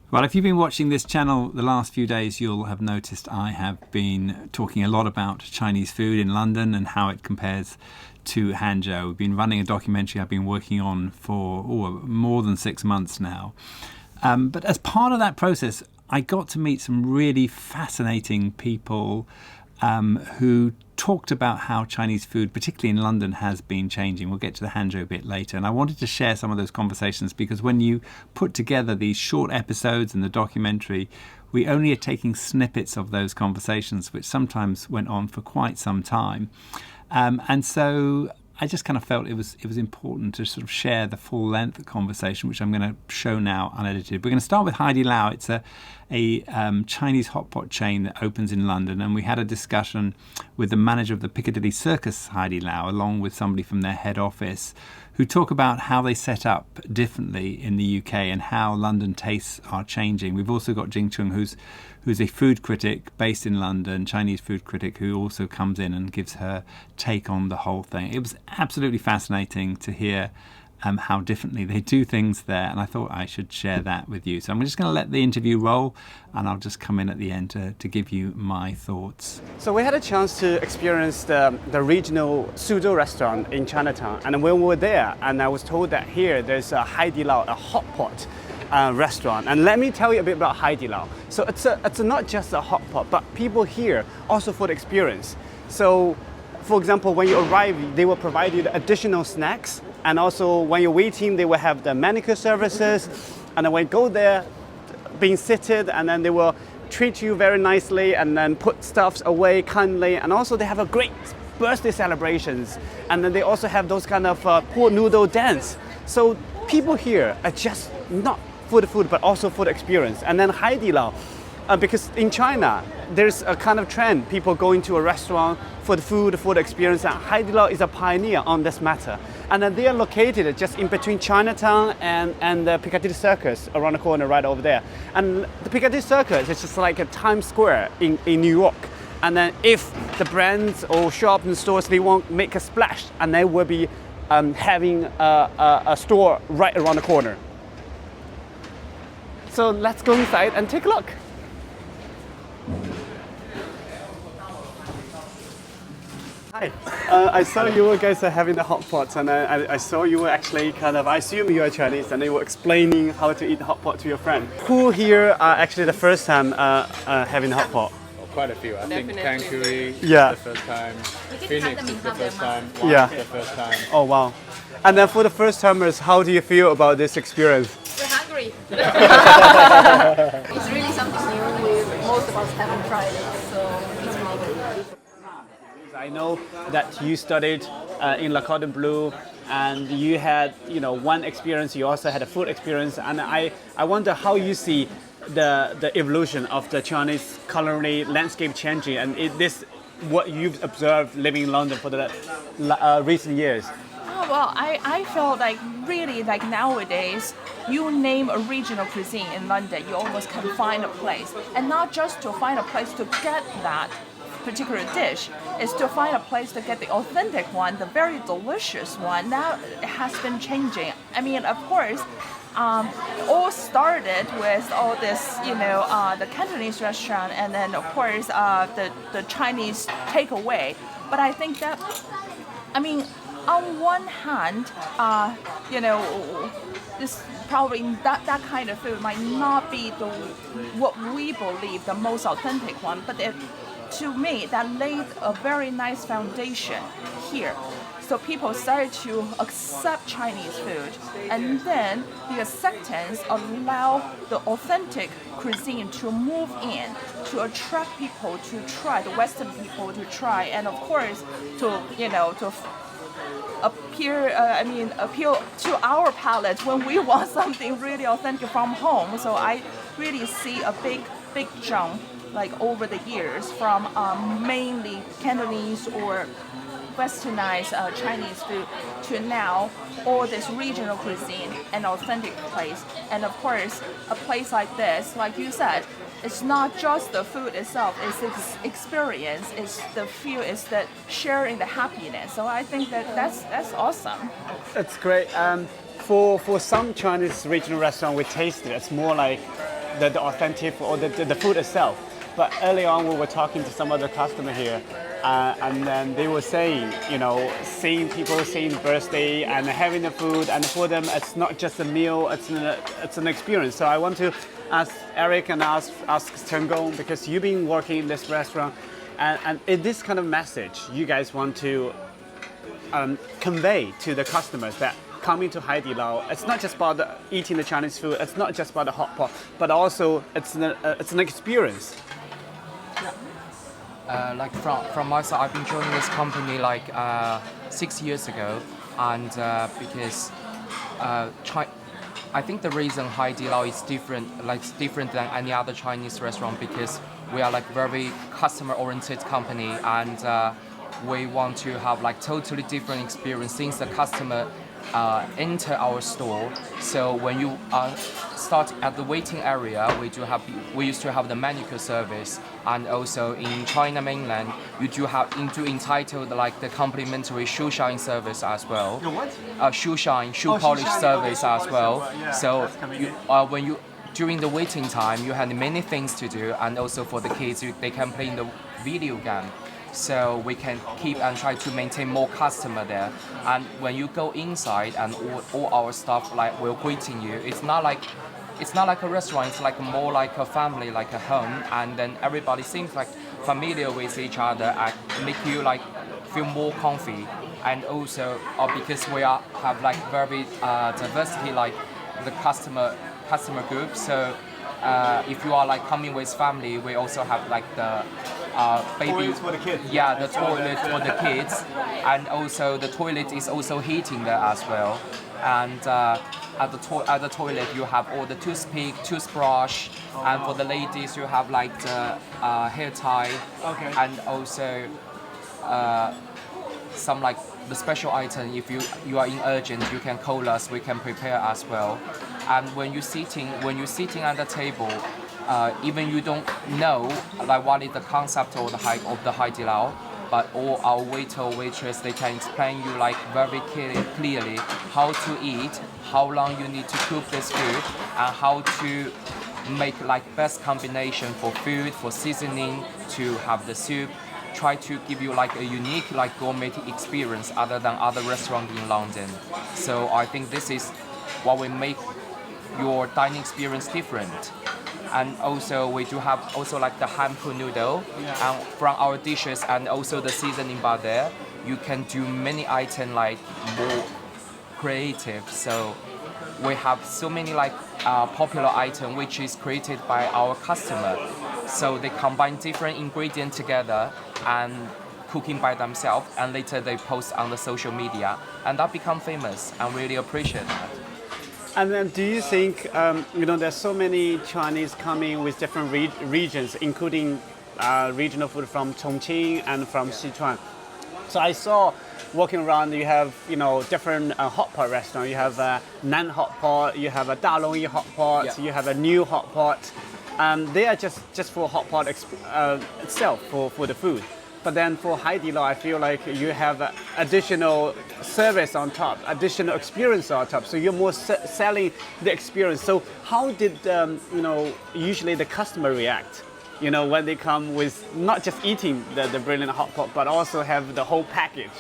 Well, if you've been watching this channel the last few days, you'll have noticed I have been talking a lot about Chinese food in London and how it compares to Hangzhou. We've been running a documentary I've been working on for more than 6 months now. But as part of that process, I got to meet some really fascinating people who talked about how Chinese food, particularly in London, has been changing. We'll get to the Hangzhou bit later. And I wanted to share some of those conversations because when you put together these short episodes in the documentary, we only are taking snippets of those conversations, which sometimes went on for quite some time. And so I just kind of felt it was important to sort of share the full length of conversation, which I'm going to show now unedited. We're going to start with Haidilao. It's a Chinese hot pot chain that opens in London, and we had a discussion with the manager of the Picadilly Circus, Haidilao, along with somebody from their head office, who talk about how they set up differently in the UK and how London tastes are changing. We've also got Jingchun, who's a food critic based in London, Chinese food critic, who also comes in and gives her take on the whole thing. It was absolutely fascinating to hear how differently they do things there, and I thought I should share that with you. So I'm just going to let the interview roll, and I'll just come in at the end to give you my thoughts. So we had a chance to experience the regional Suzhou restaurant in Chinatown, and when we were there, and I was told that here there's a Haidilao, a hot pot restaurant. And let me tell you a bit about Haidilao. So it's not just a hot pot, but people here also for the experience. So for example, when you arrive, they will provide you the additional snacks, and also when you're waiting, they will have the manicure services, and then when you go there, being seated, and then they will treat you very nicely and then put stuffs away kindly, and also they have a great birthday celebrations, and then they also have those kind of pool noodle dance. So people here are just not for the food, but also for the experience. And then Haidilao, because in China, there's a kind of trend, people going to a restaurant for the food, for the experience, and Haidilao is a pioneer on this matter. And then they are located just in between Chinatown and the Picadilly Circus around the corner right over there. And the Picadilly Circus is just like a Times Square in New York. And then if the brands or shops and stores, they won't make a splash, and they will be having a store right around the corner. So let's go inside and take a look. Hi, I saw you guys are having the hot pots, and I saw you were actually I assume you are Chinese, and you were explaining how to eat the hot pot to your friend. Who here are actually the first time having the hot pot? Quite a few. I think Kankuri Yeah. the first time, Phoenix is the first time, Yeah. the first time. Oh wow. And then for the first timers, how do you feel about this experience? We're hungry. It's really something new. Most of us haven't tried it, so it's really good. I know that you studied in Le Cordon Bleu, and you had one experience. You also had a food experience, and I wonder how you see the evolution of the Chinese culinary landscape changing, and this what you've observed living in London for the recent years. Oh, well, I feel like really like nowadays, you name a regional cuisine in London, you almost can find a place. And not just to find a place to get that particular dish, is to find a place to get the authentic one, the very delicious one. Now it has been changing. I mean, of course, it all started with all this, the Cantonese restaurant, and then of course the Chinese takeaway. But I think that, on one hand, this probably that kind of food might not be what we believe the most authentic one, but to me that laid a very nice foundation here. So people started to accept Chinese food, and then the acceptance allowed the authentic cuisine to move in, to attract people to try, the Western people to try, and of course to appeal to our palate when we want something really authentic from home. So I really see a big jump like over the years from mainly Cantonese or westernized Chinese food to now all this regional cuisine and authentic place. And of course, a place like this, like you said, it's not just the food itself, it's the experience, it's the feel, it's the sharing the happiness. So I think that's awesome. That's great. For some Chinese regional restaurant we tasted, it's more like the authentic or the food itself. But early on, we were talking to some other customer here, and then they were saying, seeing people, seeing birthday and having the food, and for them, it's not just a meal, it's an experience. So I want to ask Eric and ask Chen Gong, because you've been working in this restaurant, and is this kind of message you guys want to convey to the customers that coming to Haidilao, it's not just about eating the Chinese food, it's not just about the hot pot, but also it's an experience. Like from my side, I've been joining this company like 6 years ago, and because I think the reason Haidilao is different than any other Chinese restaurant, because we are like very customer-oriented company, and we want to have like totally different experience since the customer enter our store. So when you start at the waiting area, we used to have the manicure service, and also in China mainland you do entitled like the complimentary shoe shine service as well. Shoe polish service as well. Yeah, so during the waiting time you had many things to do, and also for the kids they can play in the video game. So we can keep and try to maintain more customer there. And when you go inside, and all our staff like will greeting you, it's not like a restaurant. It's like more like a family, like a home. And then everybody seems like familiar with each other and make you like feel more comfy. And also because we have like very diversity, like the customer group. So if you are like coming with family, we also have like the baby toilets for the kids. Yeah, the toilet for the kids, and also the toilet is also heating there as well. And at the toilet you have all the toothpick, toothbrush, and for the ladies you have like the hair tie, and also some like the special item. If you are in urgent, you can call us. We can prepare as well. And when you're sitting at the table, even you don't know like what is the concept of the Haidilao, but all our waiter or waitress, they can explain you like very clearly how to eat, how long you need to cook this food, and how to make like best combination for food, for seasoning, to have the soup. Try to give you like a unique like gourmet experience other than other restaurants in London. So I think this is what we make your dining experience different. And also we do have also like the hampu noodle, and from our dishes and also the seasoning bar there, you can do many items like more creative. So we have so many like popular item which is created by our customer. So they combine different ingredients together and cooking by themselves, and later they post on the social media, and that become famous, and really appreciate that. And then do you think, there's so many Chinese coming with different regions, including regional food from Chongqing and from Sichuan. So I saw walking around, you have, different hot pot restaurants. You have a Nan hot pot, you have a Dalongyi hot pot, you have a new hot pot. They are just for hot pot itself, for the food. But then for Haidilao, I feel like you have additional service on top, additional experience on top. So you're more selling the experience. So how did usually the customer react? When they come with not just eating the brilliant hot pot, but also have the whole package.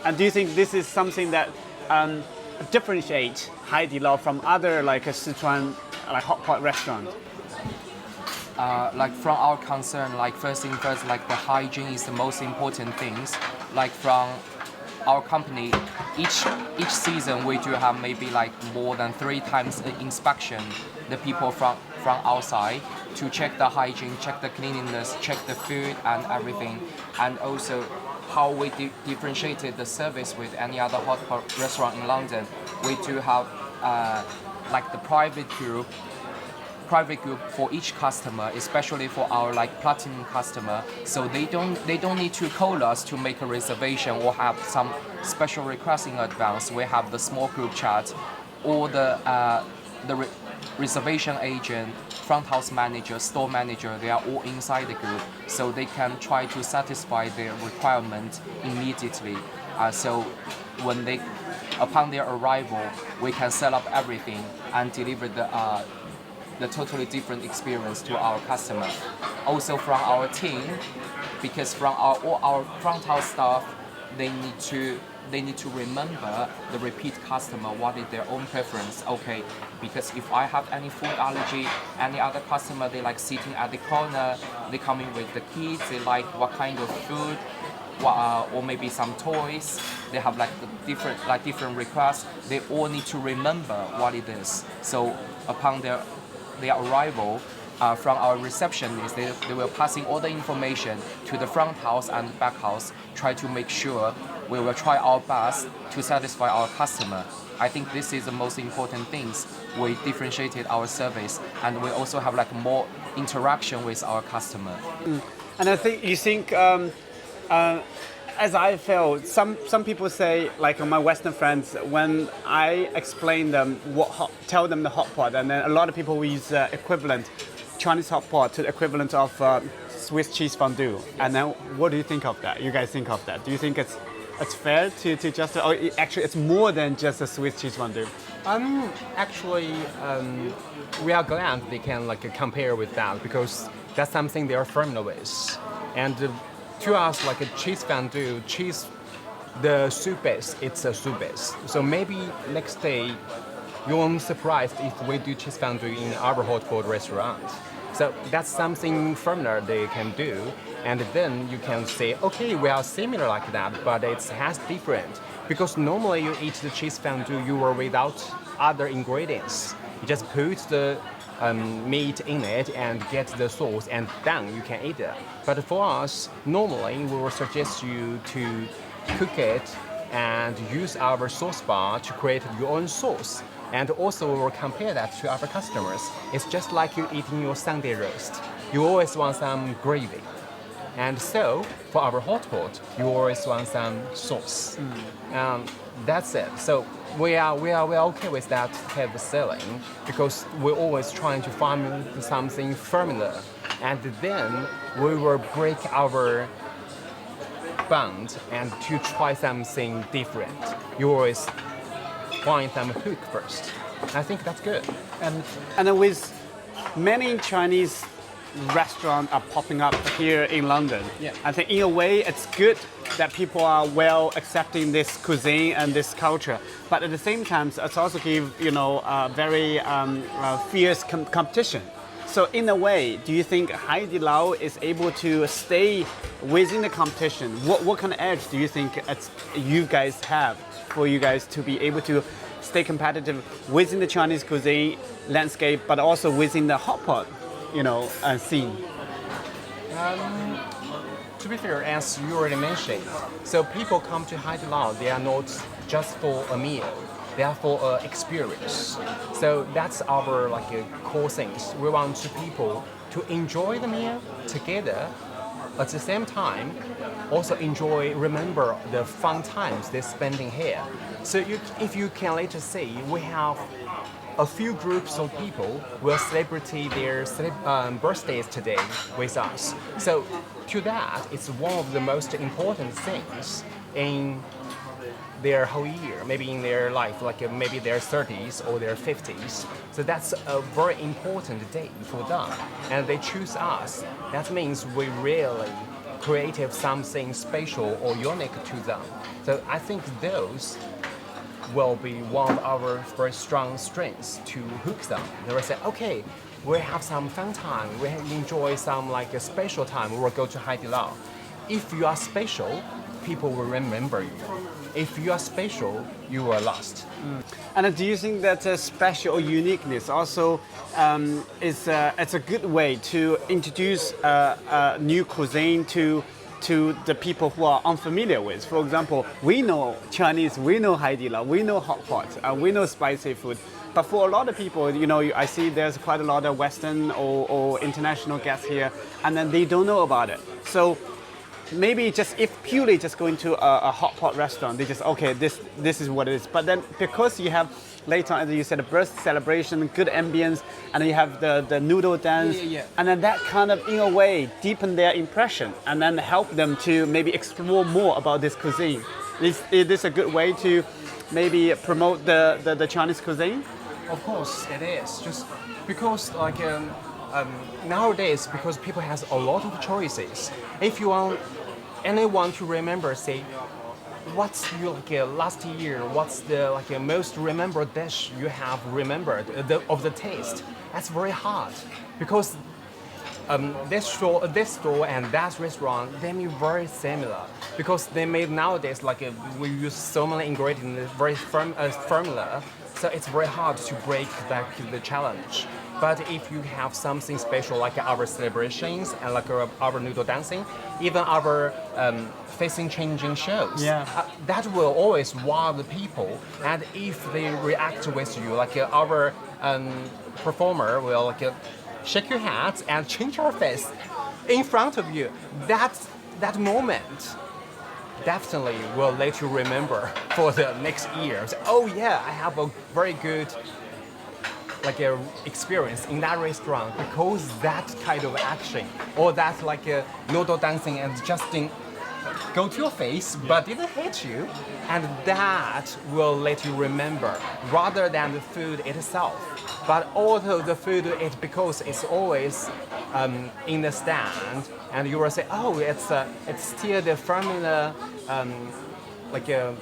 And do you think this is something that differentiates Haidilao from other like a Sichuan like hot pot restaurant? Like from our concern, like first thing first, like the hygiene is the most important things. Like from our company, each season we do have maybe like more than 3 times inspection the people from outside to check the hygiene, check the cleanliness, check the food and everything, and also how we differentiated the service with any other hot pot restaurant in London. We do have like the private group for each customer, especially for our like platinum customer. So they don't need to call us to make a reservation or have some special request in advance. We have the small group chat, or the reservation agent, front house manager, store manager. They are all inside the group, so they can try to satisfy their requirement immediately. So when upon their arrival, we can set up everything and deliver the totally different experience to our customer. Also from our team, because from all our front house staff, they need to remember the repeat customer, what is their own preference. Okay, because if I have any food allergy, any other customer, they like sitting at the corner, they come in with the kids, they like what kind of food, or maybe some toys. They have like the different requests. They all need to remember what it is. So upon their arrival, from our receptionist, they will passing all the information to the front house and back house, try to make sure we will try our best to satisfy our customer. I think this is the most important things. We differentiated our service, and we also have like more interaction with our customer. And I think you think, as I felt, some people say, like my Western friends, when I explain them tell them the hot pot, and then a lot of people will use equivalent Chinese hot pot to the equivalent of Swiss cheese fondue. And then what do you think of that? You guys think of that? Do you think it's fair to just, or actually it's more than just a Swiss cheese fondue? Actually, we are glad they can like compare with that, because that's something they are familiar with. And to us, like a cheese fondue, the soup base, it's a soup base. So maybe next day, you won't be surprised if we do cheese fondue in our hot pot restaurant. So that's something familiar they can do. And then you can say, okay, we are similar like that, but it has different. Because normally you eat the cheese fondue, you are without other ingredients. You just put the meat in it and get the sauce, and then you can eat it. But for us, normally we will suggest you to cook it and use our sauce bar to create your own sauce. And also we will compare that to our customers. It's just like you eating your Sunday roast. You always want some gravy. And so for our hot pot, you always want some sauce. That's it. So we are okay with that type of selling, because we're always trying to find something familiar, and then we will break our bond and to try something different. You always find some hook first. I think that's good. And then with many Chinese restaurants are popping up here in London. Yeah. I think in a way it's good that people are well accepting this cuisine and this culture, but at the same time it's also give very fierce competition. So in a way, do you think Haidilao is able to stay within the competition? What kind of edge do you think you guys have for you guys to be able to stay competitive within the Chinese cuisine landscape, but also within the hot pot scene? To be fair, as you already mentioned, so people come to Haidilao, they are not just for a meal, they are for experience. So that's our core things. We want people to enjoy the meal together, at the same time, also remember the fun times they're spending here. So if you can later see, we have a few groups of people will celebrate their birthdays today with us. So to that, it's one of the most important things in their whole year, maybe in their life, maybe their 30s or their 50s. So that's a very important day for them. And they choose us. That means we really created something special or unique to them. So I think those will be one of our very strong strengths to hook them. They will say, okay, we have some fun time, we enjoy some a special time, we will go to Haidilao. If you are special, people will remember you. If you are special, you are lost. And do you think that special or uniqueness also it's a good way to introduce a new cuisine to the people who are unfamiliar with? For example, we know Chinese, we know Haidilao, we know hot pot, we know spicy food. But for a lot of people, I see there's quite a lot of Western or international guests here, and then they don't know about it. So maybe if purely just going to a hot pot restaurant, they just, okay, this is what it is. But then because you have later on, as you said, a birth celebration, good ambience, and then you have the noodle dance, and then that kind of, in a way, deepen their impression and then help them to maybe explore more about this cuisine. Is this a good way to maybe promote the Chinese cuisine? Of course, it is. Just because nowadays, because people has a lot of choices. If you want anyone to remember, say, what's your last year? What's the most remembered dish you have remembered of the taste? That's very hard because this store and that restaurant, they made very similar because they made nowadays we use so many ingredients, very formula. So it's very hard to break the challenge. But if you have something special like our celebrations and our noodle dancing, even our facing changing shows, that will always wow the people. And if they react with you, our performer will shake your hands and change your face in front of you, that moment definitely will let you remember for the next year. So, oh yeah, I have a very good experience in that restaurant because that kind of action or that noodle dancing and just go to your face but didn't hit you, and that will let you remember rather than the food itself. But although the food, because it's always in the stand, and you will say, oh, it's still the formula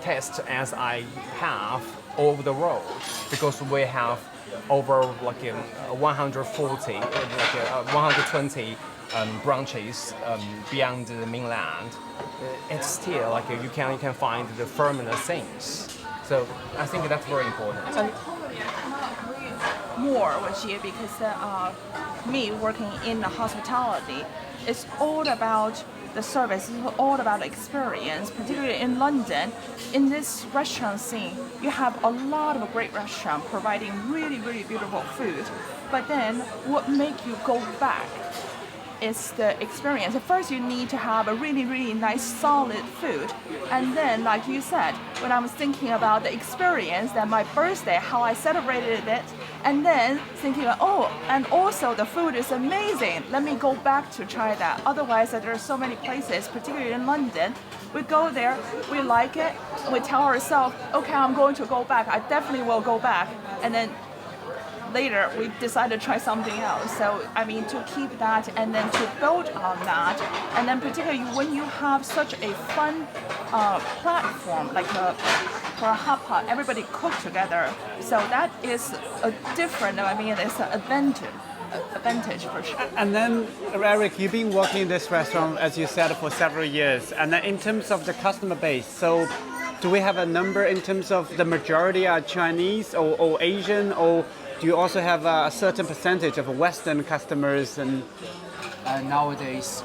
test as I have over the road, because we have over 140, 120 branches beyond the mainland. It's still you can find the formula things. So I think that's very important. More with you because me working in the hospitality, it's all about the service, it's all about experience, particularly in London. In this restaurant scene, you have a lot of great restaurants providing really, really beautiful food. But then what makes you go back is the experience. First, you need to have a really, really nice, solid food. And then, like you said, when I was thinking about the experience, that my birthday, how I celebrated it, and then thinking, oh, and also the food is amazing. Let me go back to try that. Otherwise, there are so many places, particularly in London, we go there, we like it, we tell ourselves, okay, I'm going to go back. I definitely will go back. And then later we decided to try something else. So I mean, to keep that and then to build on that, and then particularly when you have such a fun platform for a hot pot, everybody cook together. So that is a different. I mean, it's an advantage for sure. And then, Eric, you've been working in this restaurant, as you said, for several years. And then in terms of the customer base, so do we have a number in terms of the majority are Chinese or Asian, or do you also have a certain percentage of Western customers? And nowadays,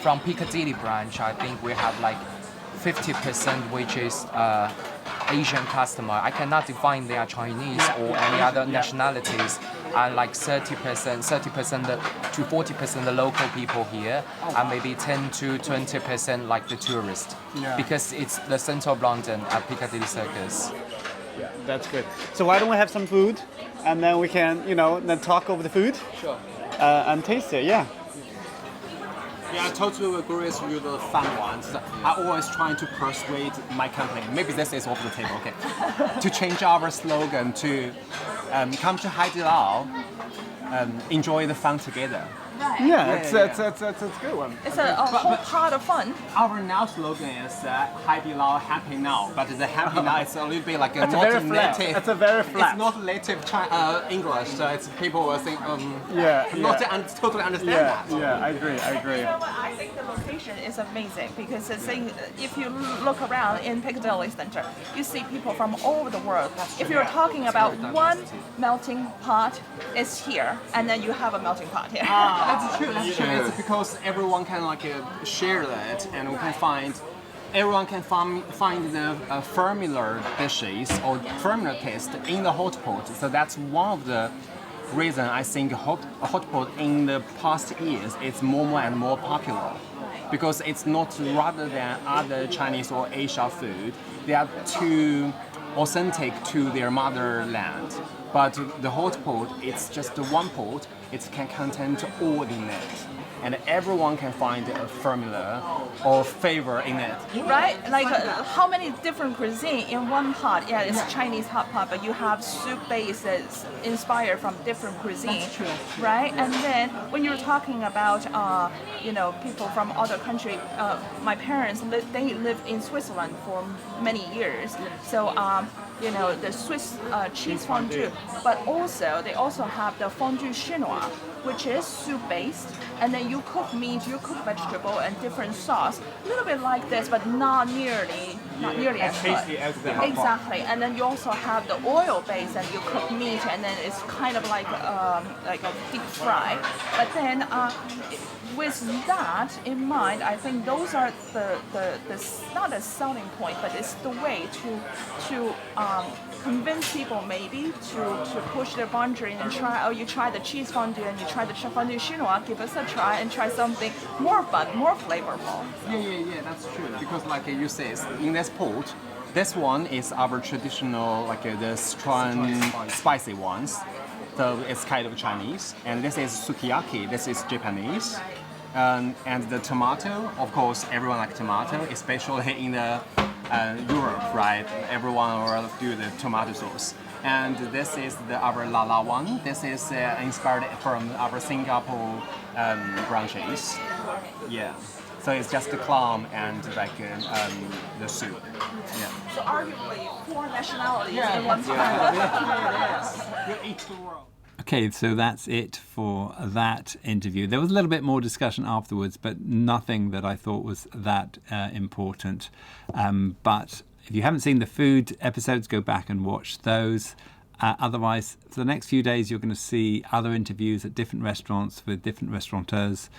from Picadilly branch, I think we have 50% which is Asian customer. I cannot define they are Chinese or any other nationalities. And 30% to 40% the local people here, and maybe 10 to 20% the tourists. Because it's the center of London at Picadilly Circus. Yeah, that's good. So why don't we have some food, and then we can, then talk over the food. Sure. And taste it. Yeah. Yeah, I totally agree with you, the fun ones. I always trying to persuade my company, maybe this is off the table, okay, to change our slogan to come to Haidilao, enjoy the fun together. Yeah, it's a good one. It's a whole part of fun. Our now slogan is Haidilao Happy Now, but the happy now is a little bit like It's not very flat. native. It's a very flat. It's not native English, so it's people will think totally understand that. Yeah, I agree. You know what? I think the location is amazing because if you look around in Piccadilly Center, you see people from all over the world. If you're talking about one melting pot, it's here, and then you have a melting pot here. That's true. That's true. It's because everyone can share that, and we can everyone can find the familiar dishes or familiar taste in the hot pot. So that's one of the reason I think hot pot in the past years is more and more popular, because it's not rather than other Chinese or Asia food. They are too authentic to their motherland. But the hot pot, it's just one pot. It can contain all in it. and everyone can find a formula or flavor in it. Right? Like how many different cuisine in one pot? Yeah, it's Chinese hot pot, but you have soup bases inspired from different cuisine, right? And then when you're talking about people from other country, my parents they lived in Switzerland for many years, so the Swiss cheese fondue, but also they also have the fondue chinois, which is soup based, and then you cook meat, you cook vegetable, and different sauce, a little bit like this, but not nearly as tasty good. as the hot pot. Exactly, and then you also have the oil base, and you cook meat, and then it's kind of like a deep fry. But then with that in mind, I think those are the not a selling point, but it's the way to convince people maybe to push their boundary and try. Oh, you try the cheese fondue and you try the fondue chinois. Give us a try and try something more fun, more flavorful. Yeah, that's true. Because like you say, in this pot, this one is our traditional, like the strong, spicy ones. So it's kind of Chinese. And this is sukiyaki. This is Japanese. And the tomato, of course, everyone likes tomato, especially in the Europe, right? Everyone will do the tomato sauce. And this is our Lala one. This is inspired from our Singapore branches. Yeah. So it's just the clam and like the soup. Yeah. So arguably 4 nationalities in one pot. You eat the world. Okay, so that's it for that interview. There was a little bit more discussion afterwards, but nothing that I thought was that important. But if you haven't seen the food episodes, go back and watch those. Otherwise, for the next few days, you're going to see other interviews at different restaurants with different restaurateurs,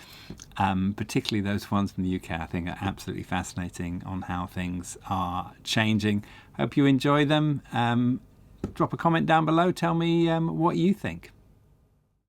particularly those ones from the UK. I think are absolutely fascinating on how things are changing. Hope you enjoy them. Drop a comment down below. Tell me what you think.